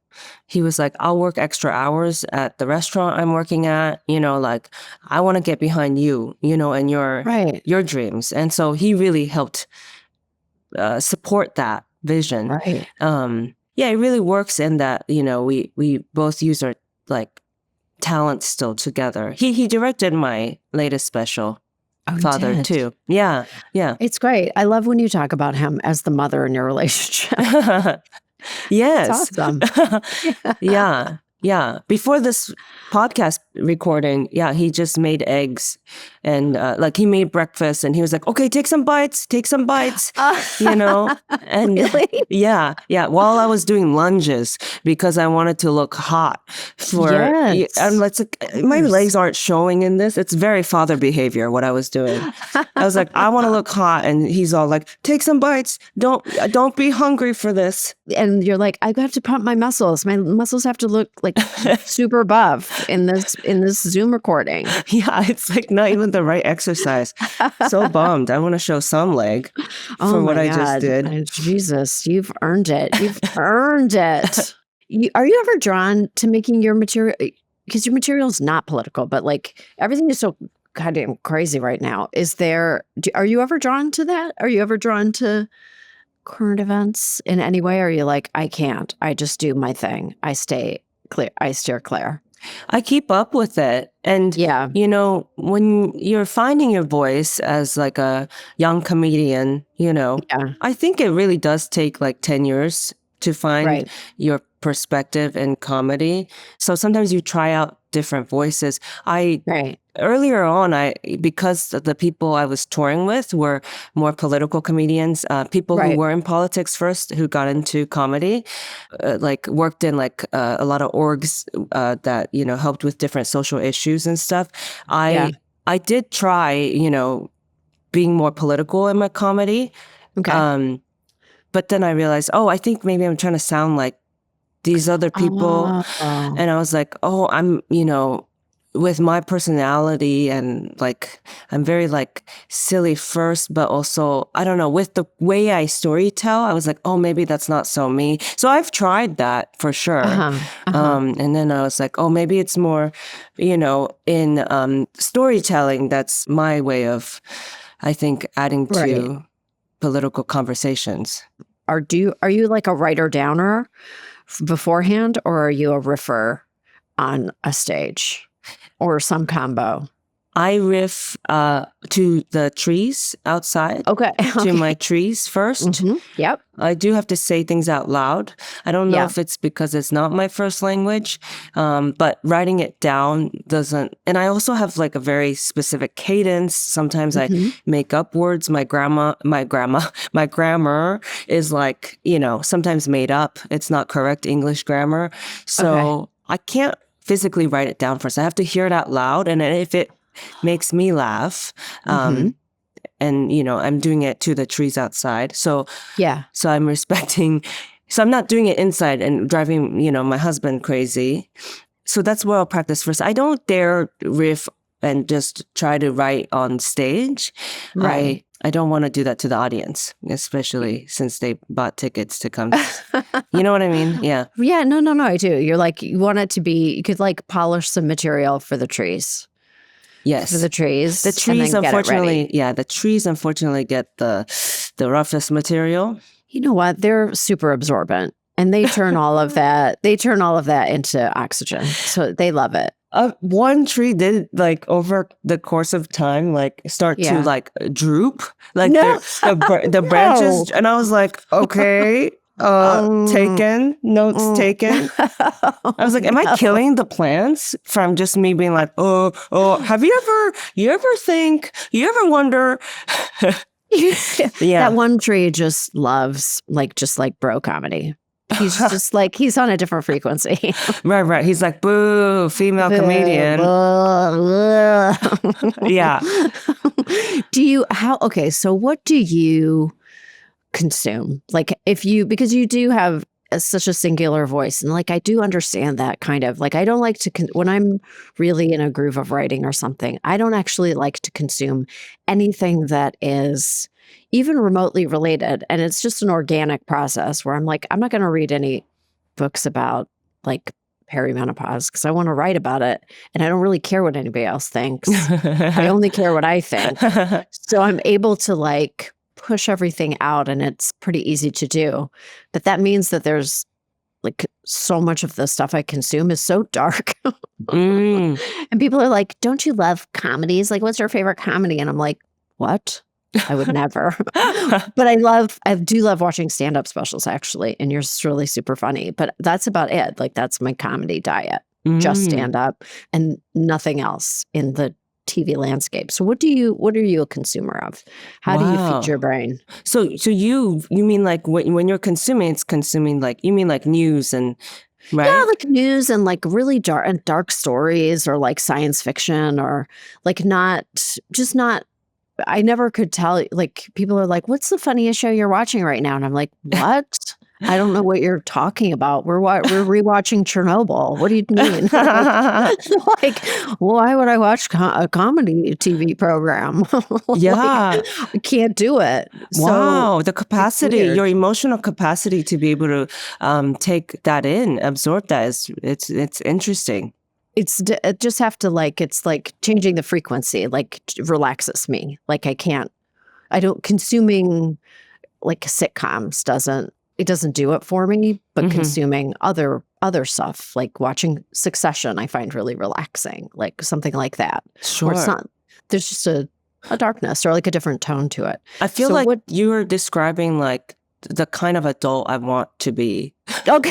Speaker 2: He was like, I'll work extra hours at the restaurant I'm working at, I want to get behind you, and your dreams. And so he really helped support that vision.
Speaker 1: Right.
Speaker 2: It really works in that, we both use our talents still together. He directed my latest special. Father too. Yeah.
Speaker 1: It's great. I love when you talk about him as the mother in your relationship.
Speaker 2: Yes.
Speaker 1: It's awesome.
Speaker 2: Yeah. Before this podcast recording, he just made eggs and he made breakfast and he was like, okay, take some bites. And
Speaker 1: really?
Speaker 2: Yeah. While I was doing lunges because I wanted to look hot and my legs aren't showing in this. It's very father behavior, what I was doing. I was like, I want to look hot. And he's all like, take some bites. Don't be hungry for this.
Speaker 1: And you're like, I have to pump my muscles. My muscles have to look super buff in this Zoom recording.
Speaker 2: Yeah, it's not even the right exercise. So bummed. I want to show some leg for what I just did.
Speaker 1: Jesus, you've earned it. You've earned it. Are you ever drawn to making your material? Because your material is not political, but everything is so goddamn crazy right now. Are you ever drawn to that? Are you ever drawn to current events in any way? Or are you like, I can't. I just do my thing. I stay clear. I steer clear.
Speaker 2: I keep up with it. And,
Speaker 1: Yeah.
Speaker 2: when you're finding your voice as like a young comedian,
Speaker 1: Yeah.
Speaker 2: I think it really does take like 10 years to find
Speaker 1: Right.
Speaker 2: your perspective in comedy. So sometimes you try out different voices.
Speaker 1: Right.
Speaker 2: Earlier on, because the people I was touring with were more political comedians, people who
Speaker 1: Right.
Speaker 2: were in politics first, who got into comedy, like worked in like a lot of orgs that helped with different social issues and stuff.
Speaker 1: Yeah.
Speaker 2: I did try, being more political in my comedy,
Speaker 1: Okay.
Speaker 2: but then I realized, I think maybe I'm trying to sound like these other people,
Speaker 1: Oh.
Speaker 2: and I was like, I'm with my personality, and like I'm very like silly first, but also I don't know, with the way I story tell, I was like, maybe that's not so me. So I've tried that for sure. And then I was like, maybe it's more, in storytelling. That's my way of, I think, adding to political conversations.
Speaker 1: Are you like a writer downer beforehand, or are you a riffer on a stage, or some combo?
Speaker 2: I riff to the trees outside.
Speaker 1: Okay.
Speaker 2: To my trees first.
Speaker 1: Yep.
Speaker 2: I do have to say things out loud. I don't know if it's because it's not my first language, but writing it down doesn't. And I also have like a very specific cadence. Sometimes I make up words. My grammar is like, sometimes made up. It's not correct English grammar. So I can't physically write it down first. I have to hear it out loud. And if it makes me laugh, and I'm doing it to the trees outside. So I'm respecting. So I'm not doing it inside and driving, my husband crazy. So that's where I'll practice first. I don't dare riff and just try to write on stage.
Speaker 1: Right.
Speaker 2: I don't want to do that to the audience, especially since they bought tickets to come. You know what I mean? Yeah.
Speaker 1: Yeah. No, I do. You're like, you want it to be, you could like polish some material for the trees.
Speaker 2: Yes.
Speaker 1: For the trees.
Speaker 2: The trees, unfortunately, the trees, unfortunately, get the roughest material.
Speaker 1: You know what? They're super absorbent, and they turn all of that. They turn all of that into oxygen, so they love it.
Speaker 2: One tree did, like, over the course of time, like, start to like droop, like the branches, and I was like, okay. Taken, notes taken. I was like, am I killing the plants from just me being like, have you ever wonder?
Speaker 1: That one tree just loves just like bro comedy. He's just like, he's on a different frequency.
Speaker 2: Right. He's like, boo, female comedian. Yeah.
Speaker 1: So what do you consume? Like because you do have such a singular voice, and like I do understand that kind of like I don't like to when I'm really in a groove of writing or something, I don't actually like to consume anything that is even remotely related, and it's just an organic process where I'm like, I'm not going to read any books about like perimenopause because I want to write about it, and I don't really care what anybody else thinks. I only care what I think. So I'm able to like push everything out, and it's pretty easy to do. But that means that there's like so much of the stuff I consume is so dark. And people are like, don't you love comedies? Like, what's your favorite comedy? And I'm like, what? I would never. But I do love watching stand-up specials, actually. And yours is really super funny. But that's about it. Like, that's my comedy diet. Just stand-up and nothing else in the TV landscape. So what are you a consumer of? How do you feed your brain?
Speaker 2: So you mean like when you're consuming, it's consuming like, you mean like news and right?
Speaker 1: Yeah, like news and like really dark stories, or like science fiction, or like not. I never could tell. Like people are like, "What's the funniest show you're watching right now?" And I'm like, "What?" I don't know what you're talking about. We're rewatching Chernobyl. What do you mean? Like, why would I watch a comedy TV program?
Speaker 2: Yeah.
Speaker 1: I can't do it.
Speaker 2: Wow. So the capacity, your emotional capacity to be able to take that in, absorb that it's interesting.
Speaker 1: it just have to it's like changing the frequency, relaxes me. Like I don't consuming like sitcoms doesn't do it for me, but consuming other stuff like watching Succession, I find really relaxing, like something like that.
Speaker 2: Sure.
Speaker 1: Where it's not, there's just a darkness or like a different tone to it.
Speaker 2: I feel like you're describing like the kind of adult I want to be.
Speaker 1: Okay.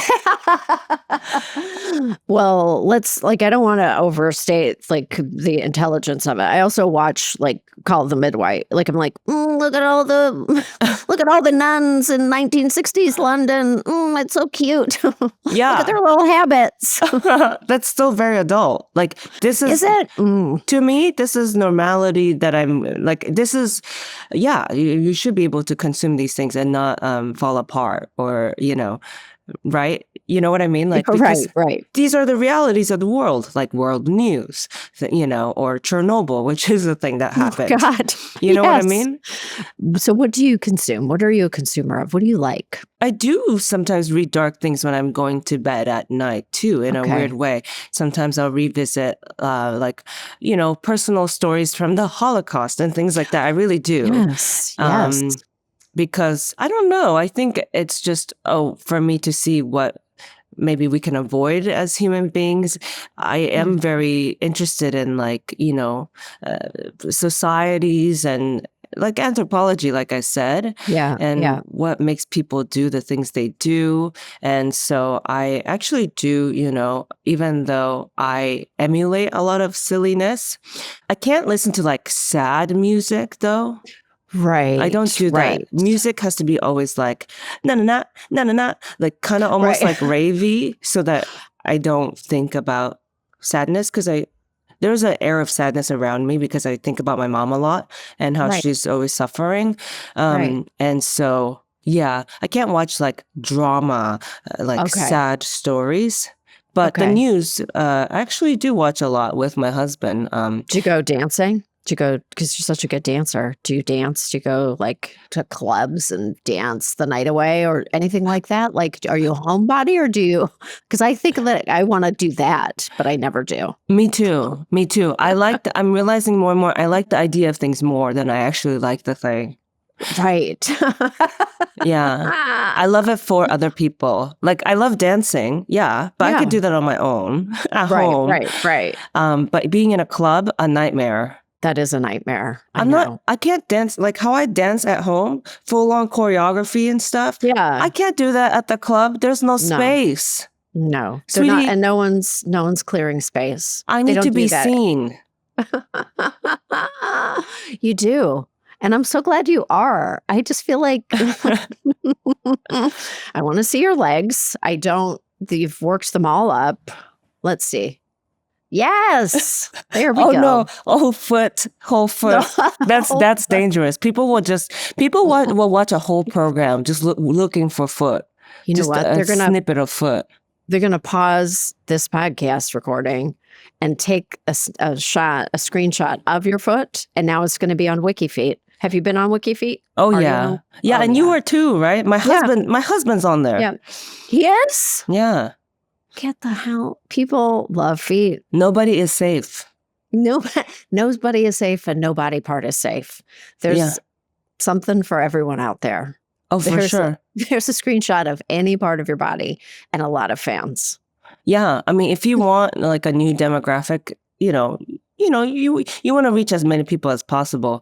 Speaker 1: Well, I don't want to overstate like the intelligence of it. I also watch like Call of the Midwife. Like I'm like, look at all the nuns in 1960s London. It's so cute.
Speaker 2: Yeah.
Speaker 1: Look at their little habits.
Speaker 2: That's still very adult. Like this is
Speaker 1: it?
Speaker 2: To me, this is normality that I'm like, this is, you should be able to consume these things and not fall apart or, right? You know what I mean? Like,
Speaker 1: right.
Speaker 2: These are the realities of the world, like world news, or Chernobyl, which is a thing that happened.
Speaker 1: Oh, God.
Speaker 2: You know what I mean?
Speaker 1: So what do you consume? What are you a consumer of? What do you like?
Speaker 2: I do sometimes read dark things when I'm going to bed at night too, in a weird way. Sometimes I'll revisit personal stories from the Holocaust and things like that. I really do.
Speaker 1: Yes.
Speaker 2: Because I don't know. I think it's just, for me to see what maybe we can avoid as human beings. I am very interested in societies and like anthropology, like I said.
Speaker 1: Yeah.
Speaker 2: And what makes people do the things they do. And so I actually do, even though I emulate a lot of silliness, I can't listen to like sad music though.
Speaker 1: Right.
Speaker 2: I don't do that.
Speaker 1: Right.
Speaker 2: Music has to be always like, na, like kind of almost like ravey so that I don't think about sadness because there's an air of sadness around me because I think about my mom a lot and how she's always suffering. And so, I can't watch like drama, sad stories. But the news, I actually do watch a lot with my husband.
Speaker 1: Do you go dancing? Do you go, because you're such a good dancer, do you dance? Do you go like to clubs and dance the night away or anything like that? Like, are you a homebody or do you, because I think that I want to do that, but I never do.
Speaker 2: Me too. I'm realizing more and more, I like the idea of things more than I actually like the thing.
Speaker 1: Right.
Speaker 2: Yeah. I love it for other people. Like, I love dancing. Yeah. But I could do that on my own at home.
Speaker 1: Right.
Speaker 2: But being in a club, a nightmare.
Speaker 1: That is a nightmare.
Speaker 2: I can't dance like how I dance at home, full on choreography and stuff.
Speaker 1: Yeah.
Speaker 2: I can't do that at the club. There's no space.
Speaker 1: No.
Speaker 2: Sweetie,
Speaker 1: not, and no one's clearing space.
Speaker 2: I need to be seen.
Speaker 1: You do. And I'm so glad you are. I just feel like I want to see your legs. You've worked them all up. Let's see. Yes. There we go.
Speaker 2: No. Whole foot. That's dangerous. People will watch a whole program just looking for foot.
Speaker 1: You know
Speaker 2: just
Speaker 1: what?
Speaker 2: They're gonna snippet of foot.
Speaker 1: They're going to pause this podcast recording and take a screenshot of your foot. And now it's going to be on WikiFeet. Have you been on WikiFeet?
Speaker 2: Oh, yeah. Yeah. And you were too, right? My husband's on there.
Speaker 1: Yeah. He is?
Speaker 2: Yeah.
Speaker 1: Get the hell. People love feet.
Speaker 2: Nobody is safe.
Speaker 1: Nobody is safe and no body part is safe. There's something for everyone out there.
Speaker 2: Oh, for sure.
Speaker 1: There's a screenshot of any part of your body and a lot of fans.
Speaker 2: Yeah. I mean, if you want like a new demographic, you want to reach as many people as possible.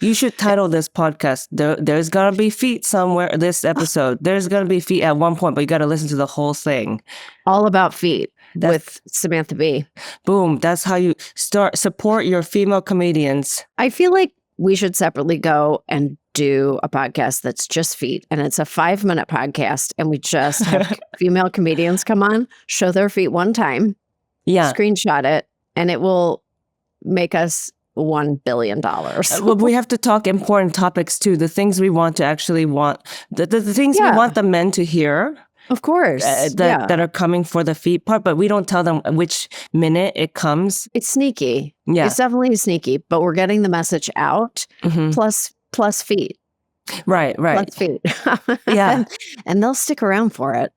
Speaker 2: You should title this podcast, There's Gonna Be Feet Somewhere, this episode. There's gonna be feet at one point, but you got to listen to the whole thing.
Speaker 1: All about feet with Samantha B.
Speaker 2: Boom. That's how you support your female comedians.
Speaker 1: I feel like we should separately go and do a podcast that's just feet. And it's a 5-minute podcast. And we just have female comedians come on, show their feet one time, screenshot it, and it will make us $1 billion.
Speaker 2: Well, we have to talk important topics too. The things we want to actually want, the things we want the men to hear.
Speaker 1: Of course.
Speaker 2: That are coming for the feet part, but we don't tell them which minute it comes.
Speaker 1: It's sneaky.
Speaker 2: Yeah.
Speaker 1: It's definitely sneaky, but we're getting the message out. Plus feet.
Speaker 2: Right.
Speaker 1: Let's feed.
Speaker 2: Yeah.
Speaker 1: And they'll stick around for it.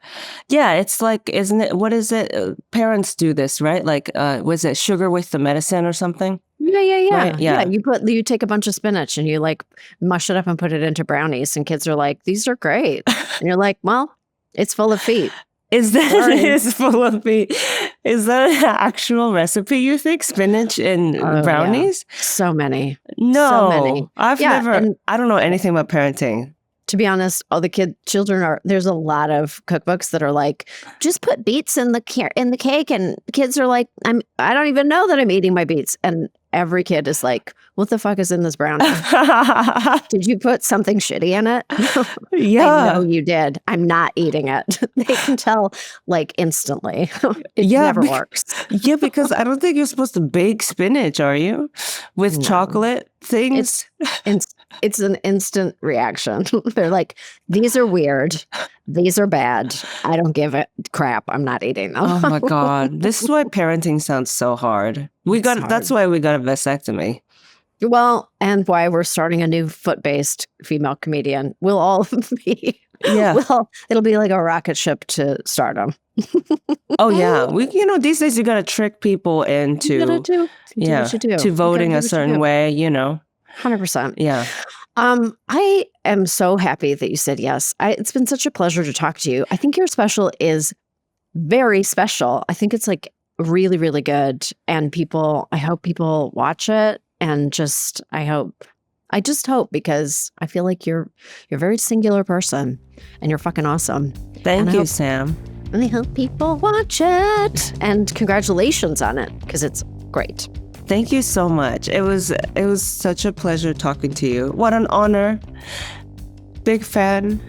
Speaker 2: Yeah, it's like, isn't it? What is it? Parents do this, right? Like, was it sugar with the medicine or something?
Speaker 1: Yeah.
Speaker 2: Right? Yeah.
Speaker 1: You take a bunch of spinach and you like mush it up and put it into brownies, and kids are like, "These are great," and you're like, "Well, it's full of feet."
Speaker 2: Is that
Speaker 1: Sorry.
Speaker 2: is full of meat? Is that an actual recipe? You think spinach and brownies?
Speaker 1: Yeah. So many.
Speaker 2: No,
Speaker 1: So many.
Speaker 2: I've
Speaker 1: Yeah,
Speaker 2: never.
Speaker 1: and
Speaker 2: I don't know anything about parenting.
Speaker 1: to be honest, all the children are. There's a lot of cookbooks that are like, just put beets in the cake, and kids are like, I don't even know that I'm eating my beets, and every kid is like, what the fuck is in this brownie? Did you put something shitty in it?
Speaker 2: Yeah,
Speaker 1: I know you did. I'm not eating it. They can tell like instantly. It never works.
Speaker 2: Yeah, because I don't think you're supposed to bake spinach, are you? With chocolate things?
Speaker 1: It's an instant reaction. They're like, these are weird. These are bad. I don't give a crap. I'm not eating them.
Speaker 2: Oh my God. This is why parenting sounds so hard. That's why we got a vasectomy.
Speaker 1: Well, and why we're starting a new foot-based female comedian. We'll all be, it'll be like a rocket ship to stardom.
Speaker 2: Oh yeah, these days you gotta trick people into to voting a certain way.
Speaker 1: 100%.
Speaker 2: Yeah.
Speaker 1: I am so happy that you said yes. It's been such a pleasure to talk to you. I think your special is very special. I think it's like really, really good, and I hope people watch it. And I just hope, because I feel like you're a very singular person, and you're fucking awesome.
Speaker 2: Thank you, Sam.
Speaker 1: And I hope people watch it. And congratulations on it, because it's great.
Speaker 2: Thank you so much. It was such a pleasure talking to you. What an honor. Big fan.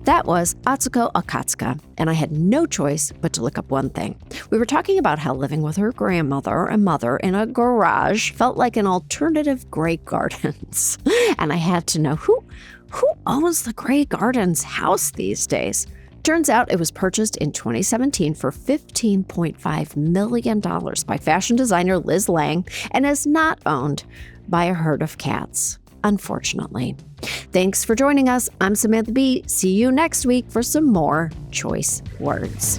Speaker 1: That was Atsuko Okatsuka, and I had no choice but to look up one thing. We were talking about how living with her grandmother and mother in a garage felt like an alternative Grey Gardens. And I had to know who owns the Grey Gardens house these days. Turns out it was purchased in 2017 for $15.5 million by fashion designer Liz Lang, and is not owned by a herd of cats, unfortunately. Thanks for joining us. I'm Samantha B. See you next week for some more choice words.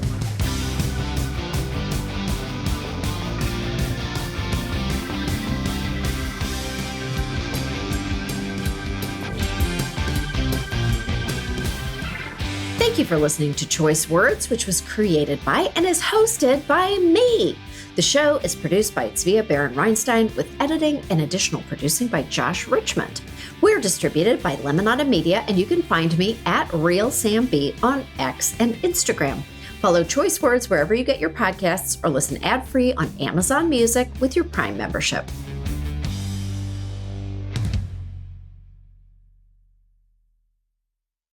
Speaker 1: Thank you for listening to Choice Words, which was created by and is hosted by me. The show is produced by Tzvia Baron-Reinstein, with editing and additional producing by Josh Richmond. We're distributed by Lemonada Media, and you can find me at RealSamB on X and Instagram. Follow Choice Words wherever you get your podcasts, or listen ad-free on Amazon Music with your Prime membership.